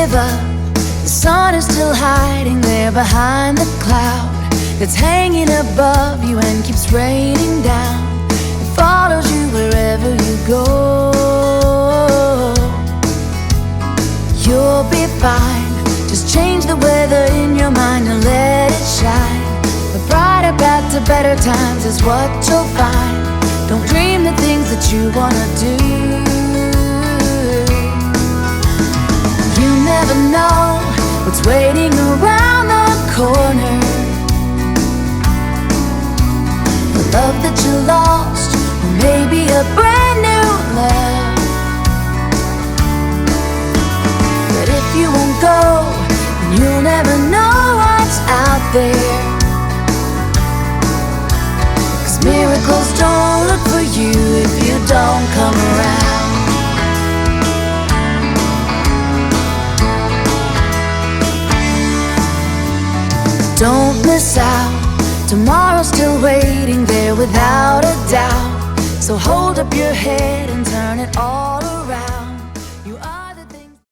give up. The sun is still hiding there behind the cloud that's hanging above you and keeps raining down. It follows you wherever you go. You'll be fine. Just change the weather in your mind and let it shine. The brighter path to better times is what you'll find. Don't dream the things that you wanna do. You never know what's waiting around the corner. The love that you lost, or maybe a brand new love. But if you won't go, then you'll never know what's out there. 'Cause miracles don't look for you if you don't come around. Don't miss out, tomorrow's still waiting there without a doubt. So hold up your head and turn it all around.